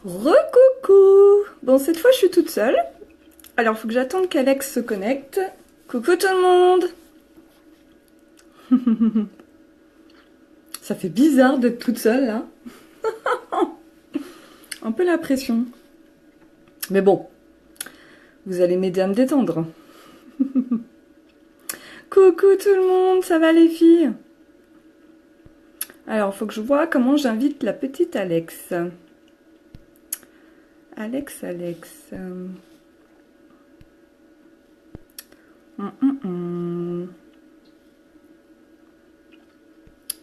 Recoucou. Bon, cette fois, je suis toute seule. Alors, il faut que j'attende qu'Alex se connecte. Coucou tout le monde. Ça fait bizarre d'être toute seule, là. Un peu la pression. Mais bon, vous allez m'aider à me détendre. Coucou tout le monde, ça va les filles? Alors, il faut que je vois comment j'invite la petite Alex. Alex.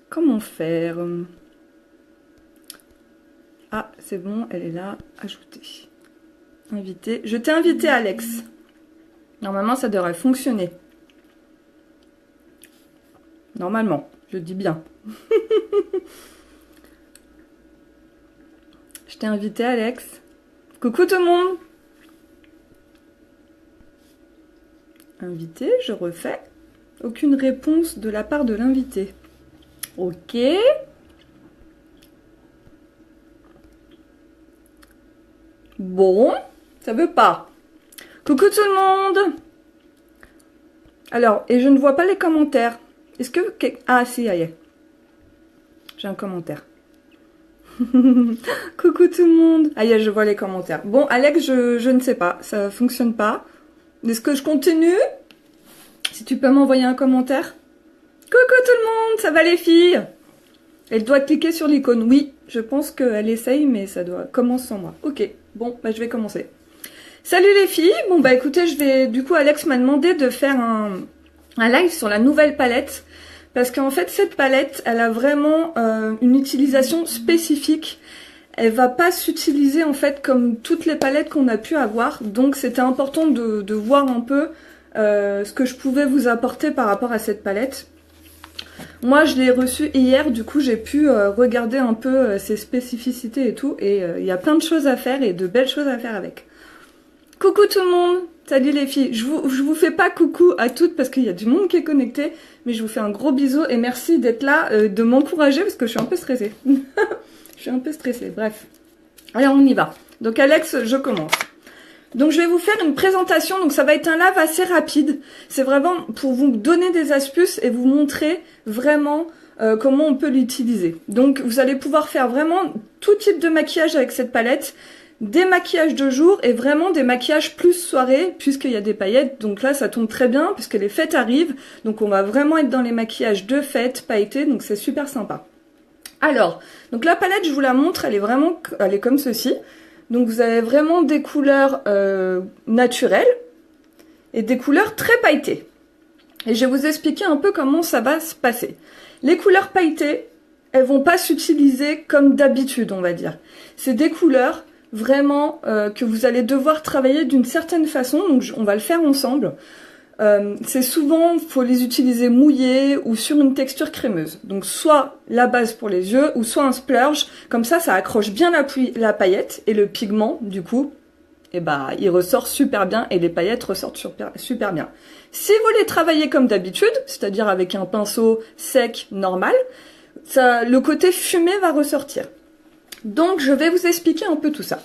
Comment faire? Ah, c'est bon, elle est là. Ajouter. Inviter. Je t'ai invité, Alex. Normalement, ça devrait fonctionner. Normalement, je dis bien. Je t'ai invité, Alex. Coucou tout le monde. Invité, je refais. Aucune réponse de la part de l'invité. Ok. Bon, ça veut pas. Coucou tout le monde. Alors, et je ne vois pas les commentaires. Est-ce que... Ah, si, ça y est. J'ai un commentaire. Coucou tout le monde. Ah, je vois les commentaires. Bon, Alex, je ne sais pas. Ça fonctionne pas. Est-ce que je continue? Si tu peux m'envoyer un commentaire. Coucou tout le monde, ça va les filles? Elle doit cliquer sur l'icône. Oui, je pense qu'elle essaye, mais ça doit commencer sans moi. Ok, bon, bah je vais commencer. Salut les filles. Bon, bah écoutez, du coup, Alex m'a demandé de faire un live sur la nouvelle palette. Parce qu'en fait, cette palette, elle a vraiment une utilisation spécifique. Elle va pas s'utiliser en fait comme toutes les palettes qu'on a pu avoir. Donc c'était important de voir un peu ce que je pouvais vous apporter par rapport à cette palette. Moi, je l'ai reçue hier, du coup, j'ai pu regarder un peu ses spécificités et tout. Et il y a plein de choses à faire et de belles choses à faire avec. Coucou tout le monde! Salut les filles, je vous fais pas coucou à toutes parce qu'il y a du monde qui est connecté, mais je vous fais un gros bisou et merci d'être là, de m'encourager parce que je suis un peu stressée. Je suis un peu stressée, bref. Allez, on y va. Donc Alex, je commence. Donc je vais vous faire une présentation, donc ça va être un live assez rapide. C'est vraiment pour vous donner des astuces et vous montrer vraiment comment on peut l'utiliser. Donc vous allez pouvoir faire vraiment tout type de maquillage avec cette palette. Des maquillages de jour et vraiment des maquillages plus soirée puisqu'il y a des paillettes, donc là ça tombe très bien puisque les fêtes arrivent, donc on va vraiment être dans les maquillages de fêtes pailletés, donc c'est super sympa. Alors, donc la palette je vous la montre, elle est comme ceci, donc vous avez vraiment des couleurs naturelles et des couleurs très pailletées. Et je vais vous expliquer un peu comment ça va se passer. Les couleurs pailletées, elles vont pas s'utiliser comme d'habitude on va dire. C'est des couleurs vraiment que vous allez devoir travailler d'une certaine façon, donc on va le faire ensemble. C'est souvent, faut les utiliser mouillés ou sur une texture crémeuse. Donc soit la base pour les yeux ou soit un splurge, comme ça accroche bien la paillette et le pigment du coup, et bah il ressort super bien et les paillettes ressortent super bien. Si vous les travaillez comme d'habitude, c'est-à-dire avec un pinceau sec normal, le côté fumé va ressortir. Donc je vais vous expliquer un peu tout ça.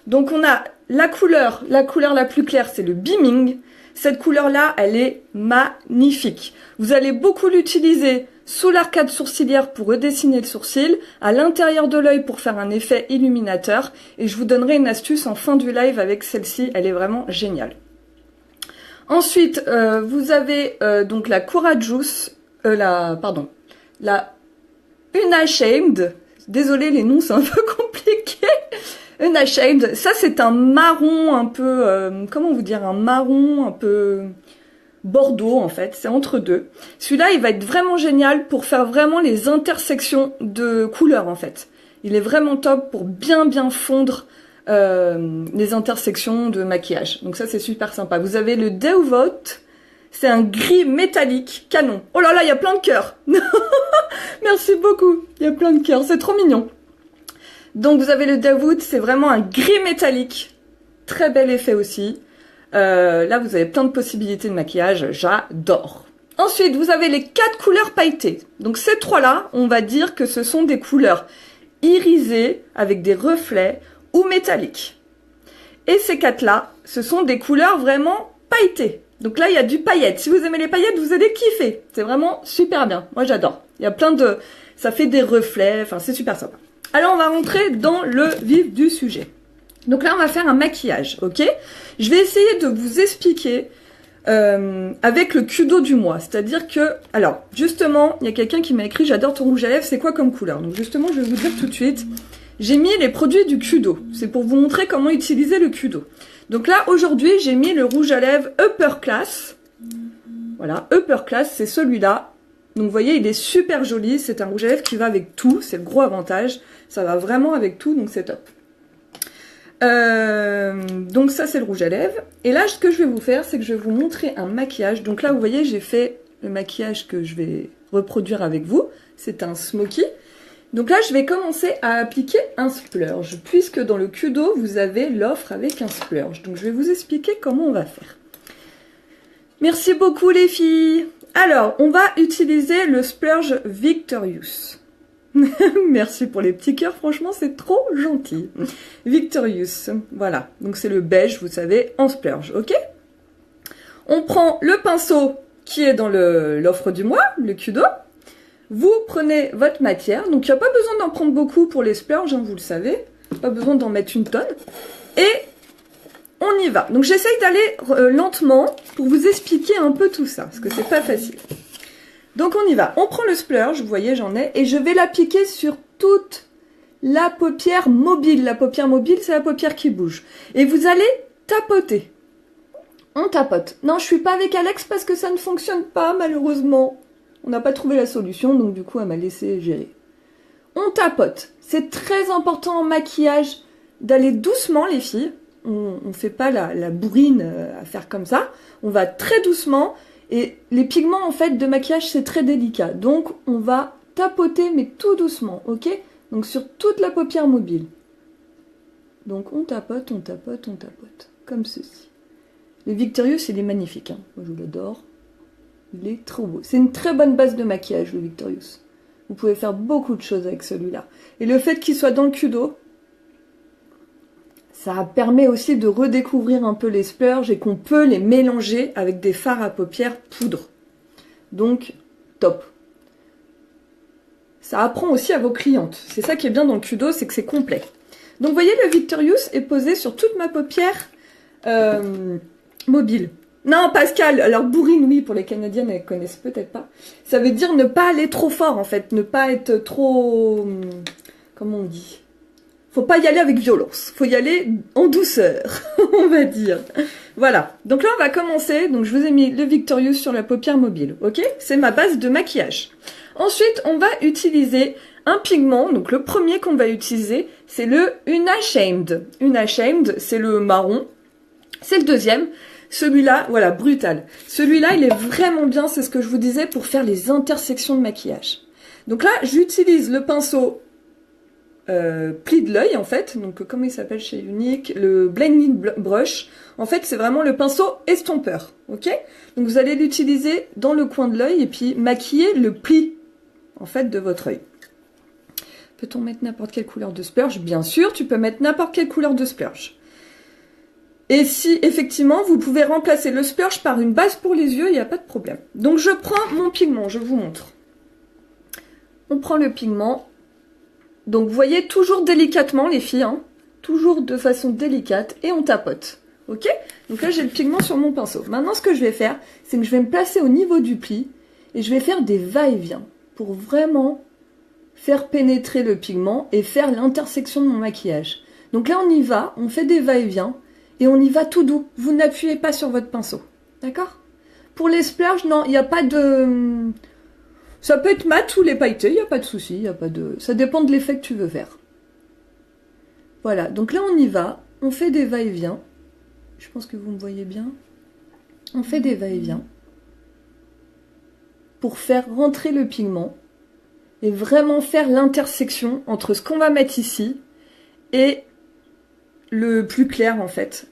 Donc on a la couleur la plus claire, c'est le Beaming. Cette couleur-là, elle est magnifique. Vous allez beaucoup l'utiliser sous l'arcade sourcilière pour redessiner le sourcil, à l'intérieur de l'œil pour faire un effet illuminateur. Et je vous donnerai une astuce en fin du live avec celle-ci, elle est vraiment géniale. Ensuite, vous avez donc la Courageous, la Unashamed. Désolée, les noms c'est un peu compliqué. Unashamed, ça c'est un marron un peu, comment vous dire, un marron un peu bordeaux en fait, c'est entre deux. Celui-là il va être vraiment génial pour faire vraiment les intersections de couleurs en fait. Il est vraiment top pour bien fondre les intersections de maquillage. Donc ça c'est super sympa. Vous avez le Devote, c'est un gris métallique, canon. Oh là là, il y a plein de cœurs. Merci beaucoup, il y a plein de cœurs, c'est trop mignon. Donc vous avez le Devote, c'est vraiment un gris métallique, très bel effet aussi. Là vous avez plein de possibilités de maquillage, j'adore. Ensuite vous avez les 4 couleurs pailletées. Donc ces 3 là, on va dire que ce sont des couleurs irisées avec des reflets ou métallique. Et ces 4-là, ce sont des couleurs vraiment pailletées. Donc là, il y a du paillette. Si vous aimez les paillettes, vous allez kiffer. C'est vraiment super bien. Moi, j'adore. Il y a plein de... Ça fait des reflets. Enfin, c'est super sympa. Alors, on va rentrer dans le vif du sujet. Donc là, on va faire un maquillage, ok? Je vais essayer de vous expliquer avec le Kudo du mois. C'est-à-dire que... Alors, justement, il y a quelqu'un qui m'a écrit « J'adore ton rouge à lèvres, c'est quoi comme couleur ?» Donc justement, je vais vous dire tout de suite. J'ai mis les produits du Kudo. C'est pour vous montrer comment utiliser le Kudo. Donc là, aujourd'hui, j'ai mis le rouge à lèvres Upper Class. Voilà, Upper Class, c'est celui-là. Donc vous voyez, il est super joli. C'est un rouge à lèvres qui va avec tout. C'est le gros avantage. Ça va vraiment avec tout, donc c'est top. Donc ça, c'est le rouge à lèvres. Et là, ce que je vais vous faire, c'est que je vais vous montrer un maquillage. Donc là, vous voyez, j'ai fait le maquillage que je vais reproduire avec vous. C'est un smoky. Donc là, je vais commencer à appliquer un splurge, puisque dans le Kudo, vous avez l'offre avec un splurge. Donc je vais vous expliquer comment on va faire. Merci beaucoup les filles. Alors, on va utiliser le splurge Victorious. Merci pour les petits cœurs, franchement, c'est trop gentil. Victorious, voilà. Donc c'est le beige, vous savez, en splurge, ok? On prend le pinceau qui est dans l'offre du mois, le Kudo. Vous prenez votre matière, donc il n'y a pas besoin d'en prendre beaucoup pour les splurges, hein, vous le savez. Pas besoin d'en mettre une tonne. Et on y va. Donc j'essaye d'aller lentement pour vous expliquer un peu tout ça, parce que c'est pas facile. Donc on y va. On prend le splurge, vous voyez j'en ai, et je vais l'appliquer sur toute la paupière mobile. La paupière mobile, c'est la paupière qui bouge. Et vous allez tapoter. On tapote. Non, je suis pas avec Alex parce que ça ne fonctionne pas, malheureusement. On n'a pas trouvé la solution, donc du coup, elle m'a laissé gérer. On tapote. C'est très important en maquillage d'aller doucement, les filles. On ne fait pas la bourrine à faire comme ça. On va très doucement. Et les pigments, en fait, de maquillage, c'est très délicat. Donc, on va tapoter, mais tout doucement, ok? Donc, sur toute la paupière mobile. Donc, on tapote, on tapote, on tapote. Comme ceci. Le Victorious, il est magnifique. Hein. Moi, je l'adore. Il est trop beau. C'est une très bonne base de maquillage, le Victorious. Vous pouvez faire beaucoup de choses avec celui-là. Et le fait qu'il soit dans le Kudo, ça permet aussi de redécouvrir un peu les splurges et qu'on peut les mélanger avec des fards à paupières poudre. Donc, top. Ça apprend aussi à vos clientes. C'est ça qui est bien dans le Kudo, c'est que c'est complet. Donc, vous voyez, le Victorious est posé sur toute ma paupière mobile. Non, Pascal, alors bourrine, oui, pour les Canadiennes, elles connaissent peut-être pas. Ça veut dire ne pas aller trop fort, en fait. Ne pas être trop... Comment on dit? Faut pas y aller avec violence. Faut y aller en douceur, on va dire. Voilà. Donc là, on va commencer. Donc, je vous ai mis le Victorious sur la paupière mobile, ok? C'est ma base de maquillage. Ensuite, on va utiliser un pigment. Donc, le premier qu'on va utiliser, c'est le Unashamed. Unashamed, c'est le marron. C'est le deuxième. Celui-là, voilà, brutal. Celui-là, il est vraiment bien, c'est ce que je vous disais, pour faire les intersections de maquillage. Donc là, j'utilise le pinceau pli de l'œil, en fait. Donc, comment il s'appelle chez Unique? Le Blending Brush. En fait, c'est vraiment le pinceau estompeur, ok? Donc, vous allez l'utiliser dans le coin de l'œil et puis maquiller le pli, en fait, de votre œil. Peut-on mettre n'importe quelle couleur de splurge? Bien sûr, tu peux mettre n'importe quelle couleur de splurge. Et si, effectivement, vous pouvez remplacer le splurge par une base pour les yeux, il n'y a pas de problème. Donc, je prends mon pigment, je vous montre. On prend le pigment. Donc, vous voyez, toujours délicatement, les filles, hein, toujours de façon délicate, et on tapote. Ok? Donc là, j'ai le pigment sur mon pinceau. Maintenant, ce que je vais faire, c'est que je vais me placer au niveau du pli, et je vais faire des va-et-vient, pour vraiment faire pénétrer le pigment, et faire l'intersection de mon maquillage. Donc là, on y va, on fait des va-et-vient, et on y va tout doux. Vous n'appuyez pas sur votre pinceau. D'accord? Pour les splurges, non, il n'y a pas de... Ça peut être mat ou les pailletés, il n'y a pas de souci. Il y a pas de... Ça dépend de l'effet que tu veux faire. Voilà, donc là on y va. On fait des va-et-vient. Je pense que vous me voyez bien. On fait des va-et-vient. Pour faire rentrer le pigment. Et vraiment faire l'intersection entre ce qu'on va mettre ici et le plus clair en fait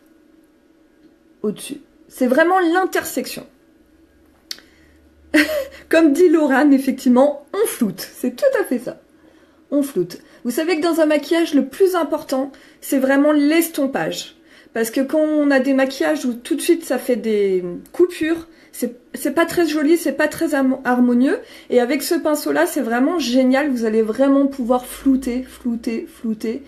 au-dessus. C'est vraiment l'intersection. Comme dit Laurane, effectivement, on floute. C'est tout à fait ça. on floute. Vous savez que dans un maquillage, le plus important, c'est vraiment l'estompage. Parce que quand on a des maquillages où tout de suite ça fait des coupures, c'est pas très joli, c'est pas très harmonieux. Et avec ce pinceau-là, c'est vraiment génial. Vous allez vraiment pouvoir flouter, flouter, flouter.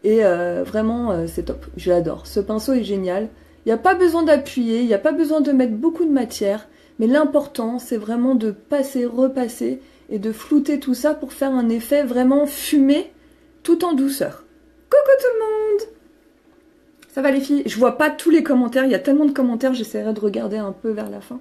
Et vraiment, c'est top. Je l'adore. Ce pinceau est génial. Il n'y a pas besoin d'appuyer, il n'y a pas besoin de mettre beaucoup de matière. Mais l'important, c'est vraiment de passer, repasser et de flouter tout ça pour faire un effet vraiment fumé tout en douceur. Coucou tout le monde! Ça va les filles? Je vois pas tous les commentaires, il y a tellement de commentaires, j'essaierai de regarder un peu vers la fin.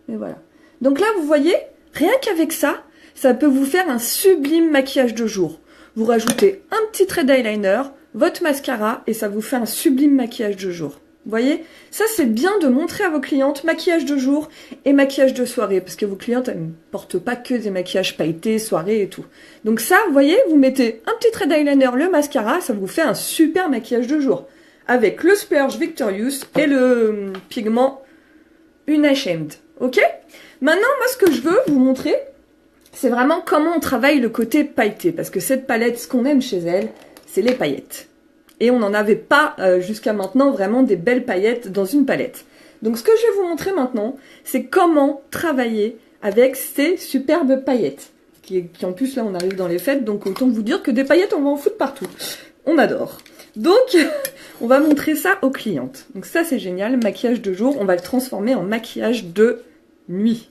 Mais voilà. Donc là, vous voyez, rien qu'avec ça, ça peut vous faire un sublime maquillage de jour. Vous rajoutez un petit trait d'eyeliner, votre mascara, et ça vous fait un sublime maquillage de jour. Vous voyez? Ça, c'est bien de montrer à vos clientes maquillage de jour et maquillage de soirée, parce que vos clientes, elles ne portent pas que des maquillages pailletés, soirée et tout. Donc ça, vous voyez, vous mettez un petit trait d'eyeliner, le mascara, ça vous fait un super maquillage de jour. Avec le Splurge Victorious et le pigment Unashamed. Ok? Maintenant, moi, ce que je veux vous montrer, c'est vraiment comment on travaille le côté pailleté. Parce que cette palette, ce qu'on aime chez elle, c'est les paillettes. Et on n'en avait pas jusqu'à maintenant vraiment des belles paillettes dans une palette. Donc ce que je vais vous montrer maintenant, c'est comment travailler avec ces superbes paillettes. Qui en plus, là, on arrive dans les fêtes, donc autant vous dire que des paillettes, on va en foutre partout. On adore. Donc, on va montrer ça aux clientes. Donc ça, c'est génial. Maquillage de jour, on va le transformer en maquillage de nuit.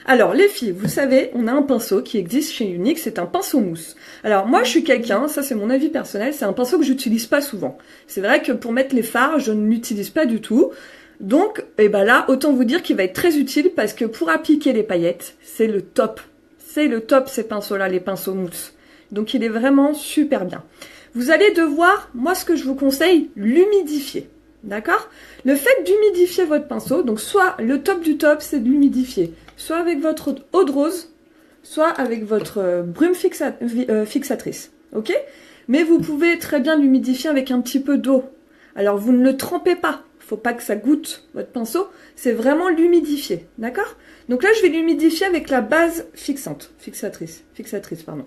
Alors, les filles, vous savez, on a un pinceau qui existe chez Younique, c'est un pinceau mousse. Alors, moi, je suis quelqu'un, ça c'est mon avis personnel, c'est un pinceau que j'utilise pas souvent. C'est vrai que pour mettre les fards, je ne l'utilise pas du tout. Donc, et ben là, autant vous dire qu'il va être très utile parce que pour appliquer les paillettes, c'est le top. C'est le top, ces pinceaux-là, les pinceaux mousse. Donc, il est vraiment super bien. Vous allez devoir, moi, ce que je vous conseille, l'humidifier. D'accord? Le fait d'humidifier votre pinceau, donc soit le top du top, c'est de l'humidifier. Soit avec votre eau de rose, soit avec votre brume fixatrice. Ok? Mais vous pouvez très bien l'humidifier avec un petit peu d'eau. Alors, vous ne le trempez pas. Faut pas que ça goûte votre pinceau. C'est vraiment l'humidifier. D'accord? Donc là, je vais l'humidifier avec la base fixatrice, pardon.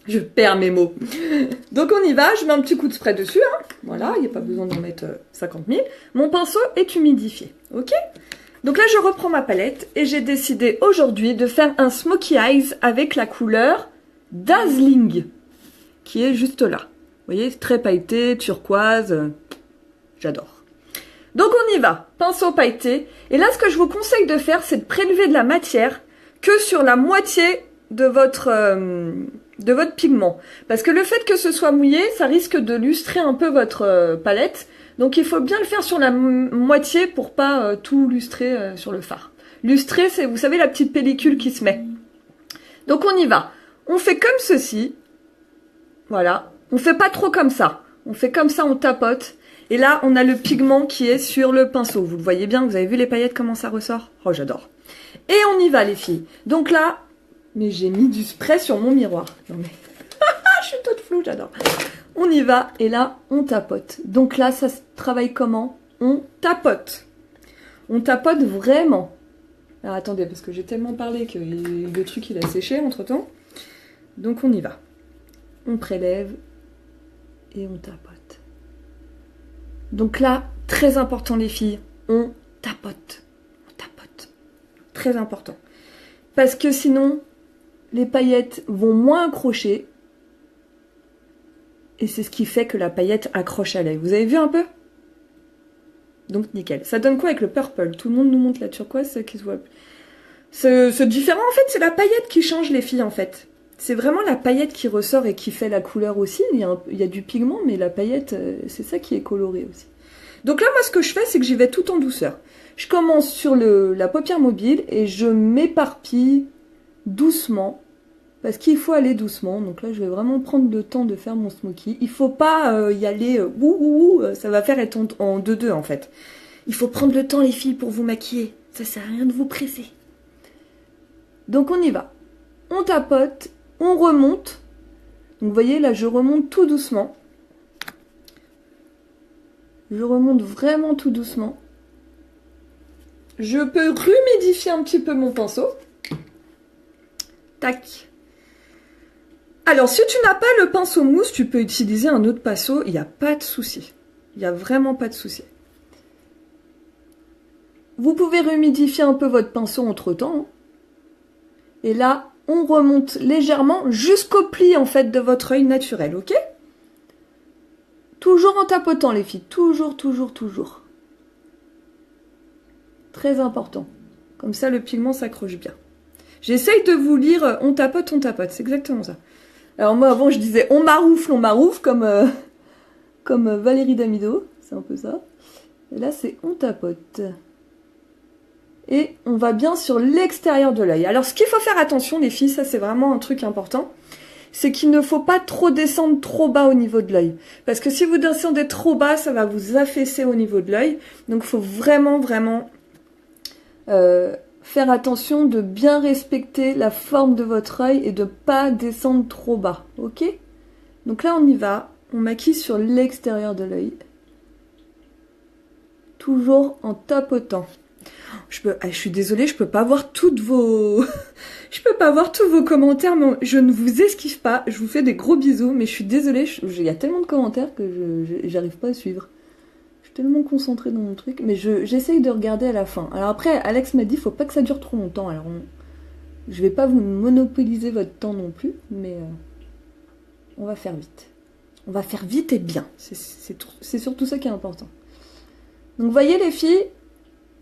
Je perds mes mots. Donc on y va, je mets un petit coup de spray dessus. Hein. Voilà, il n'y a pas besoin d'en mettre 50 000. Mon pinceau est humidifié. Ok? Donc là, je reprends ma palette et j'ai décidé aujourd'hui de faire un Smoky Eyes avec la couleur Dazzling, qui est juste là. Vous voyez, c'est très pailleté, turquoise. J'adore. Donc on y va, pinceau pailleté. Et là, ce que je vous conseille de faire, c'est de prélever de la matière que sur la moitié de votre pigment. Parce que le fait que ce soit mouillé, ça risque de lustrer un peu votre palette. Donc il faut bien le faire sur la moitié pour pas tout lustrer sur le fard. Lustrer, c'est, vous savez, la petite pellicule qui se met. Donc on y va. On fait comme ceci. Voilà. On fait pas trop comme ça. On fait comme ça, on tapote. Et là, on a le pigment qui est sur le pinceau. Vous le voyez bien, vous avez vu les paillettes, comment ça ressort? Oh, j'adore. Et on y va, les filles. Donc là, mais j'ai mis du spray sur mon miroir. Non mais, je suis toute floue, j'adore. On y va, et là, on tapote. Donc là, ça se travaille comment? On tapote. On tapote vraiment. Alors attendez, parce que j'ai tellement parlé que le truc, il a séché entre-temps. Donc on y va. On prélève, et on tapote. Donc là, très important les filles, on tapote. On tapote. Très important. Parce que sinon, les paillettes vont moins accrocher. Et c'est ce qui fait que la paillette accroche à l'œil. Vous avez vu un peu? Donc nickel. Ça donne quoi avec le purple? Tout le monde nous montre la turquoise qui se voit. Ce différent, en fait, c'est la paillette qui change les filles, en fait. C'est vraiment la paillette qui ressort et qui fait la couleur aussi. Il y a du pigment, mais la paillette, c'est ça qui est coloré aussi. Donc là, moi, ce que je fais, c'est que j'y vais tout en douceur. Je commence sur la paupière mobile et je m'éparpille doucement. Parce qu'il faut aller doucement. Donc là, je vais vraiment prendre le temps de faire mon smoky. Il faut pas y aller ça va faire être en 2-2 en fait. Il faut prendre le temps, les filles, pour vous maquiller. Ça sert à rien de vous presser. Donc on y va. On tapote. On remonte. Donc vous voyez, là, je remonte tout doucement. Je remonte vraiment tout doucement. Je peux humidifier un petit peu mon pinceau. Tac. Alors, si tu n'as pas le pinceau mousse, tu peux utiliser un autre pinceau, il n'y a pas de souci. Il n'y a vraiment pas de souci. Vous pouvez rehumidifier un peu votre pinceau entre-temps. Et là, on remonte légèrement jusqu'au pli, en fait, de votre œil naturel, ok? Toujours en tapotant, les filles. Toujours, toujours, toujours. Très important. Comme ça, le pigment s'accroche bien. J'essaye de vous lire on tapote, c'est exactement ça. Alors moi, avant, je disais on maroufle, comme Valérie Damido. C'est un peu ça. Et là, c'est on tapote. Et on va bien sur l'extérieur de l'œil. Alors, ce qu'il faut faire attention, les filles, ça, c'est vraiment un truc important, c'est qu'il ne faut pas trop descendre trop bas au niveau de l'œil. Parce que si vous descendez trop bas, ça va vous affaisser au niveau de l'œil. Donc, il faut vraiment, vraiment faire attention de bien respecter la forme de votre œil et de ne pas descendre trop bas. Ok? Donc là, on y va. On maquille sur l'extérieur de l'œil. Toujours en tapotant. Je suis désolée, je peux pas voir toutes vos... je peux pas voir tous vos commentaires, mais je ne vous esquive pas. Je vous fais des gros bisous, mais je suis désolée. Il y a tellement de commentaires que j'arrive pas à suivre. Je suis tellement concentrée dans mon truc, mais j'essaye de regarder à la fin. Alors après, Alex m'a dit, faut pas que ça dure trop longtemps. Alors je vais pas vous monopoliser votre temps non plus, mais on va faire vite. On va faire vite et bien. C'est surtout ça qui est important. Donc, vous voyez les filles,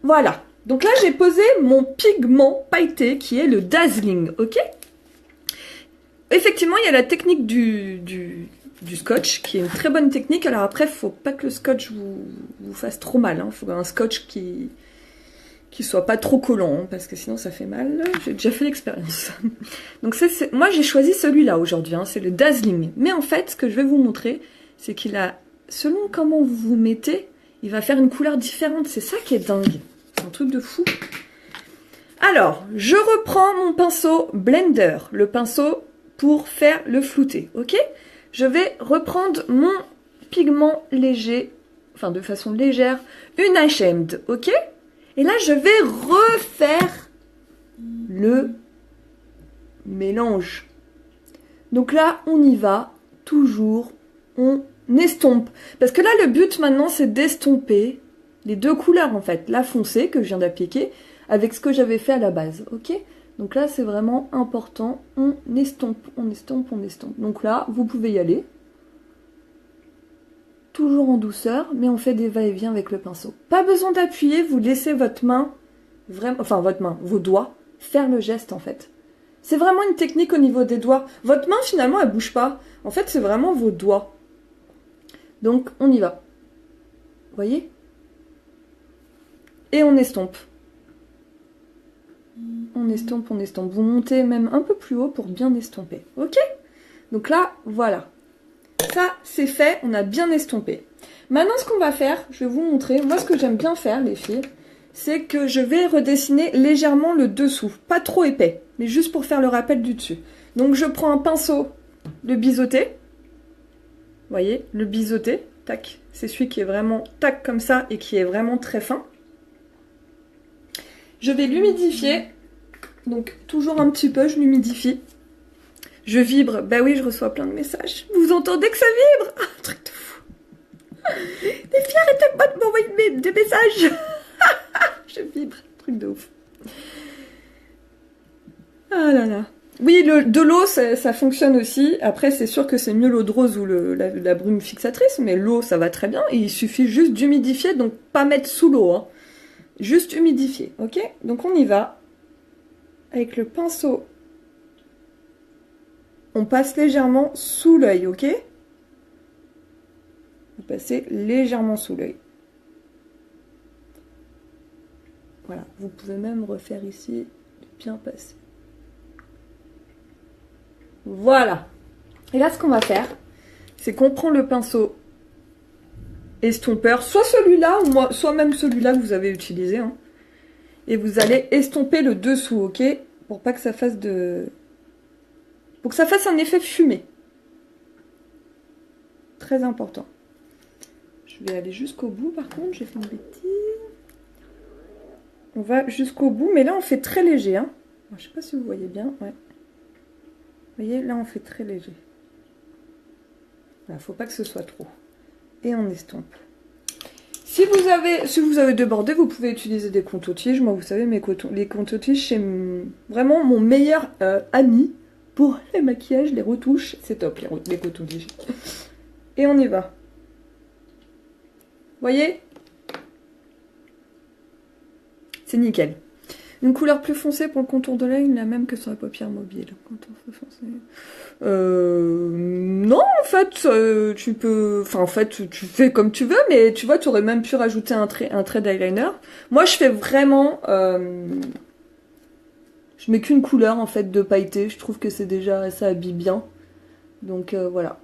voilà. Donc là, j'ai posé mon pigment pailleté qui est le Dazzling, ok? Effectivement, il y a la technique du scotch qui est une très bonne technique. Alors après, il ne faut pas que le scotch vous fasse trop mal. Il faut un scotch qui soit pas trop collant, hein, parce que sinon ça fait mal. J'ai déjà fait l'expérience. Donc moi, j'ai choisi celui-là aujourd'hui, hein, c'est le Dazzling. Mais en fait, ce que je vais vous montrer, c'est qu'il a, selon comment vous vous mettez, il va faire une couleur différente. C'est ça qui est dingue. C'est un truc de fou. Alors, je reprends mon pinceau Blender, le pinceau pour faire le flouté, ok? Je vais reprendre mon pigment léger, enfin de façon légère, une Unashamed, ok? Et là, je vais refaire le mélange. Donc là, on y va, toujours, on estompe. Parce que là, le but maintenant, c'est d'estomper les deux couleurs en fait, la foncée que je viens d'appliquer avec ce que j'avais fait à la base, ok? Donc là c'est vraiment important, on estompe, on estompe, on estompe. Donc là vous pouvez y aller, toujours en douceur, mais on fait des va-et-vient avec le pinceau. Pas besoin d'appuyer, vous laissez votre main, vraiment, enfin votre main, vos doigts, faire le geste en fait. C'est vraiment une technique au niveau des doigts. Votre main finalement elle bouge pas, en fait c'est vraiment vos doigts. Donc on y va, vous voyez? Et on estompe. On estompe, on estompe. Vous montez même un peu plus haut pour bien estomper. Ok? Donc là, voilà. Ça, c'est fait. On a bien estompé. Maintenant, ce qu'on va faire, je vais vous montrer. Moi, ce que j'aime bien faire, les filles, c'est que je vais redessiner légèrement le dessous. Pas trop épais, mais juste pour faire le rappel du dessus. Donc, je prends un pinceau de biseauté. Vous voyez, le biseauté. Tac. C'est celui qui est vraiment tac comme ça et qui est vraiment très fin. Je vais l'humidifier, donc toujours un petit peu, je l'humidifie. Je vibre, bah oui, je reçois plein de messages. Vous entendez que ça vibre? Ah, truc de fou. Les filles, arrêtez pas de m'envoyer des messages. Je vibre, truc de ouf. Ah là là. Oui, de l'eau, ça fonctionne aussi. Après, c'est sûr que c'est mieux l'eau de rose ou la brume fixatrice, mais l'eau, ça va très bien. Et il suffit juste d'humidifier, donc pas mettre sous l'eau, hein. Juste humidifier, ok? Donc on y va. Avec le pinceau, on passe légèrement sous l'œil, ok? Vous passez légèrement sous l'œil. Voilà, vous pouvez même refaire ici, bien passer. Voilà. Et là, ce qu'on va faire, c'est qu'on prend le pinceau estompeur, soit celui-là, ou soit même celui-là que vous avez utilisé, hein. Et vous allez estomper le dessous, ok? Pour pas que ça fasse pour que ça fasse un effet fumé. Très important. Je vais aller jusqu'au bout, par contre, j'ai fait une bêtise. On va jusqu'au bout, mais là, on fait très léger, hein. Alors, je sais pas si vous voyez bien, ouais. Vous voyez, là on fait très léger. Voilà, faut pas que ce soit trop. Et on estompe. Si vous avez débordé, vous pouvez utiliser des coton-tiges. Moi, vous savez, les coton-tiges, c'est vraiment mon meilleur ami pour les maquillages, les retouches. C'est top, les coton-tiges. Et on y va. Vous voyez? C'est nickel. Une couleur plus foncée pour le contour de l'œil, la même que sur la paupière mobile. Contour plus foncé. Non, en fait, tu peux... Enfin, en fait, tu fais comme tu veux, mais tu vois, tu aurais même pu rajouter un trait d'eyeliner. Moi, je fais vraiment... Je mets qu'une couleur, en fait, de pailleté. Je trouve que c'est déjà... Ça habille bien. Donc, voilà.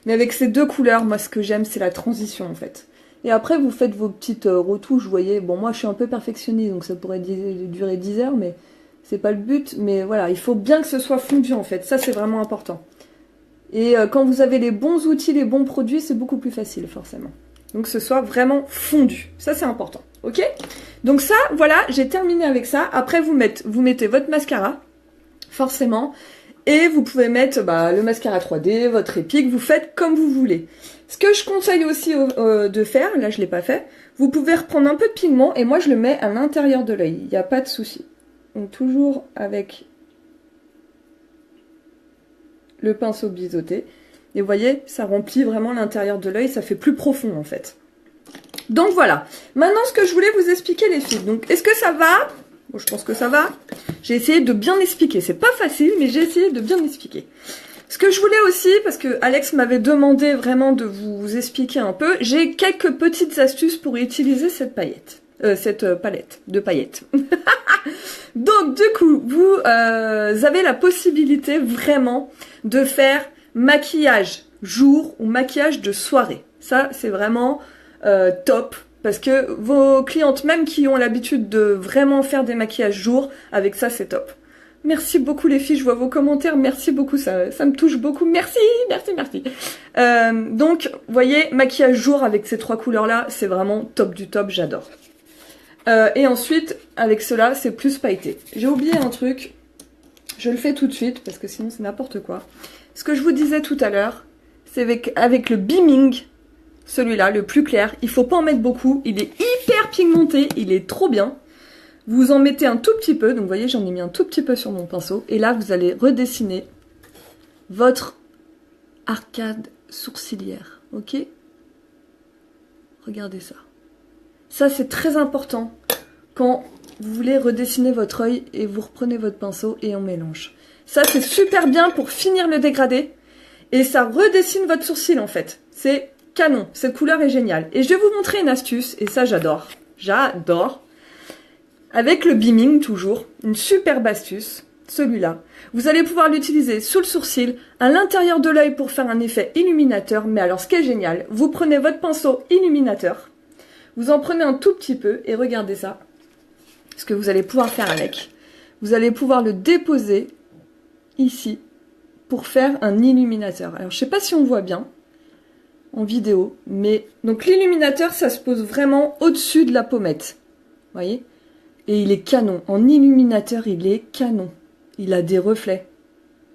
Mais avec ces deux couleurs, moi, ce que j'aime, c'est la transition, en fait. Et après, vous faites vos petites retouches, vous voyez. Bon, moi, je suis un peu perfectionniste, donc ça pourrait durer 10 heures, mais c'est pas le but. Mais voilà, il faut bien que ce soit fondu, en fait. Ça, c'est vraiment important. Et quand vous avez les bons outils, les bons produits, c'est beaucoup plus facile, forcément. Donc, que ce soit vraiment fondu. Ça, c'est important. Ok? Donc ça, voilà, j'ai terminé avec ça. Après, vous mettez votre mascara, forcément. Et vous pouvez mettre le mascara 3D, votre épique, vous faites comme vous voulez. Ce que je conseille aussi de faire, là je l'ai pas fait, vous pouvez reprendre un peu de pigment et moi je le mets à l'intérieur de l'œil, il n'y a pas de souci. Donc toujours avec le pinceau biseauté. Et vous voyez, ça remplit vraiment l'intérieur de l'œil, ça fait plus profond en fait. Donc voilà. Maintenant ce que je voulais vous expliquer les filles. Donc est-ce que ça va ? Bon, je pense que ça va. J'ai essayé de bien expliquer. C'est pas facile, mais j'ai essayé de bien expliquer. Ce que je voulais aussi, parce que Alex m'avait demandé vraiment de vous expliquer un peu, j'ai quelques petites astuces pour utiliser cette palette de paillettes. Donc du coup, vous avez la possibilité vraiment de faire maquillage jour ou maquillage de soirée. Ça, c'est vraiment top. Parce que vos clientes, même qui ont l'habitude de vraiment faire des maquillages jour, avec ça, c'est top. Merci beaucoup les filles, je vois vos commentaires, merci beaucoup, ça me touche beaucoup. Merci, merci, merci. Donc, vous voyez, maquillage jour avec ces trois couleurs-là, c'est vraiment top du top, j'adore. Et ensuite, avec cela, c'est plus pailleté. J'ai oublié un truc, je le fais tout de suite, parce que sinon c'est n'importe quoi. Ce que je vous disais tout à l'heure, c'est avec le beaming. Celui-là, le plus clair, il faut pas en mettre beaucoup, il est hyper pigmenté, il est trop bien. Vous en mettez un tout petit peu, donc vous voyez j'en ai mis un tout petit peu sur mon pinceau, et là vous allez redessiner votre arcade sourcilière, ok? Regardez ça. Ça c'est très important quand vous voulez redessiner votre œil et vous reprenez votre pinceau et on mélange. Ça c'est super bien pour finir le dégradé, et ça redessine votre sourcil en fait. C'est canon, cette couleur est géniale. Et je vais vous montrer une astuce, et ça j'adore. J'adore. Avec le beaming toujours, une superbe astuce, celui-là. Vous allez pouvoir l'utiliser sous le sourcil, à l'intérieur de l'œil pour faire un effet illuminateur. Mais alors ce qui est génial, vous prenez votre pinceau illuminateur, vous en prenez un tout petit peu, et regardez ça. Ce que vous allez pouvoir faire avec. Vous allez pouvoir le déposer ici pour faire un illuminateur. Alors je sais pas si on voit bien en vidéo, mais donc l'illuminateur ça se pose vraiment au-dessus de la pommette, voyez, et il est canon, en illuminateur il est canon, il a des reflets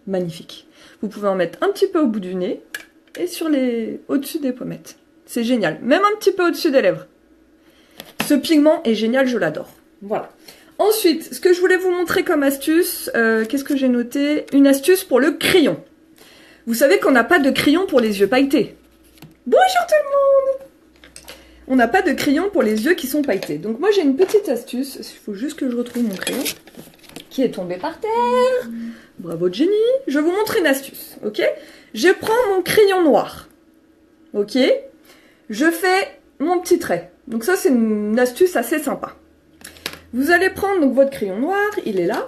magnifiques. Vous pouvez en mettre un petit peu au bout du nez et au-dessus des pommettes, c'est génial, même un petit peu au-dessus des lèvres. Ce pigment est génial, je l'adore. Voilà. Ensuite, ce que je voulais vous montrer comme astuce, qu'est-ce que j'ai noté? Une astuce pour le crayon. Vous savez qu'on n'a pas de crayon pour les yeux pailletés. Bonjour tout le monde! On n'a pas de crayon pour les yeux qui sont pailletés. Donc moi j'ai une petite astuce, il faut juste que je retrouve mon crayon, qui est tombé par terre. Bravo Jenny! Je vais vous montrer une astuce, ok? Je prends mon crayon noir, ok? Je fais mon petit trait. Donc ça c'est une astuce assez sympa. Vous allez prendre donc votre crayon noir, il est là.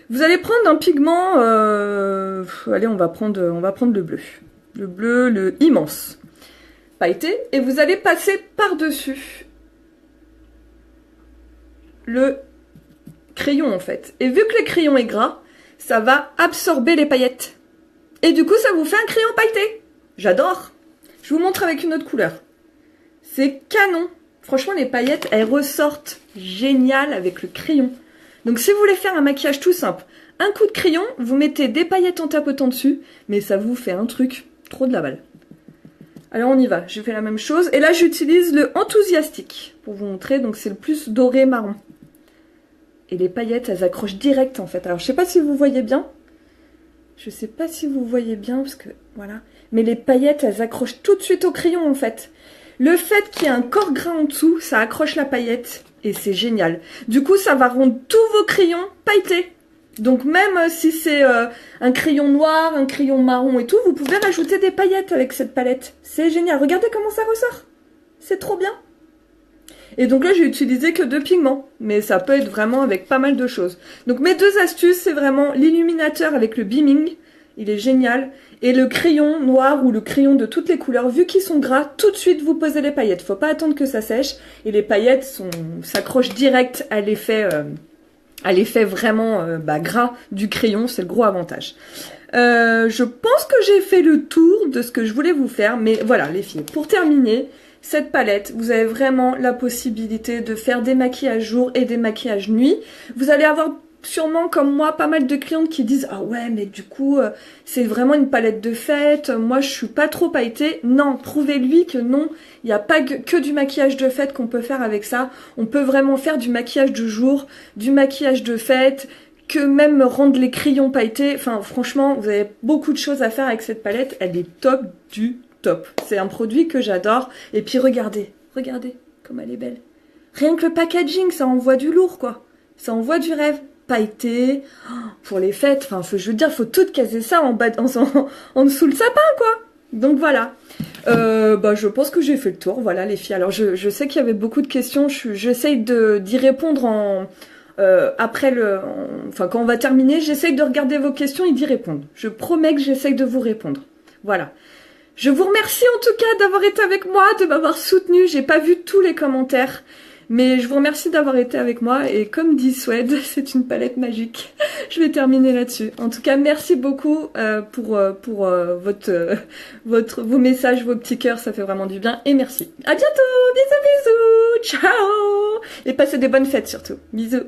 Vous allez prendre un pigment, allez on va prendre le bleu. Le bleu, le immense, pailleté, et vous allez passer par-dessus le crayon en fait. Et vu que le crayon est gras, ça va absorber les paillettes. Et du coup, ça vous fait un crayon pailleté. J'adore. Je vous montre avec une autre couleur. C'est canon. Franchement, les paillettes, elles ressortent génial avec le crayon. Donc si vous voulez faire un maquillage tout simple, un coup de crayon, vous mettez des paillettes en tapotant dessus, mais ça vous fait un truc trop de la balle. Alors on y va, je fais la même chose. Et là j'utilise le Enthusiastic pour vous montrer, donc c'est le plus doré marron. Et les paillettes, elles accrochent direct en fait. Alors je sais pas si vous voyez bien. Je sais pas si vous voyez bien, parce que voilà. Mais les paillettes, elles accrochent tout de suite au crayon en fait. Le fait qu'il y ait un corps gras en dessous, ça accroche la paillette. Et c'est génial. Du coup, ça va rendre tous vos crayons pailletés. Donc même si c'est un crayon noir, un crayon marron et tout, vous pouvez rajouter des paillettes avec cette palette. C'est génial. Regardez comment ça ressort. C'est trop bien. Et donc là, j'ai utilisé que 2 pigments. Mais ça peut être vraiment avec pas mal de choses. Donc mes 2 astuces, c'est vraiment l'illuminateur avec le beaming. Il est génial. Et le crayon noir ou le crayon de toutes les couleurs, vu qu'ils sont gras, tout de suite vous posez les paillettes. Faut pas attendre que ça sèche. Et les paillettes s'accrochent direct à l'effet vraiment gras du crayon, c'est le gros avantage. Je pense que j'ai fait le tour de ce que je voulais vous faire, mais voilà les filles, pour terminer, cette palette, vous avez vraiment la possibilité de faire des maquillages jour et des maquillages nuit. Vous allez avoir sûrement comme moi pas mal de clientes qui disent « Ah ouais, mais du coup, c'est vraiment une palette de fête, moi je suis pas trop pailletée. » Non, prouvez-lui que non, il n'y a pas que du maquillage de fête qu'on peut faire avec ça. On peut vraiment faire du maquillage de jour, du maquillage de fête, que même rendre les crayons pailletés. Enfin, franchement, vous avez beaucoup de choses à faire avec cette palette. Elle est top du top. C'est un produit que j'adore. Et puis regardez comme elle est belle. Rien que le packaging, ça envoie du lourd, quoi. Ça envoie du rêve. Pailleté, pour les fêtes, enfin, je veux dire, faut tout caser ça en dessous le sapin, quoi. Donc voilà. Je pense que j'ai fait le tour, voilà les filles. Alors je sais qu'il y avait beaucoup de questions, j'essaye d'y répondre quand on va terminer, j'essaye de regarder vos questions et d'y répondre. Je promets que j'essaye de vous répondre. Voilà. Je vous remercie en tout cas d'avoir été avec moi, de m'avoir soutenu. J'ai pas vu tous les commentaires. Mais je vous remercie d'avoir été avec moi et comme dit Swed, c'est une palette magique. Je vais terminer là-dessus. En tout cas, merci beaucoup pour vos messages, vos petits cœurs, ça fait vraiment du bien. Et merci. À bientôt, bisous bisous, ciao. Et passez des bonnes fêtes surtout. Bisous.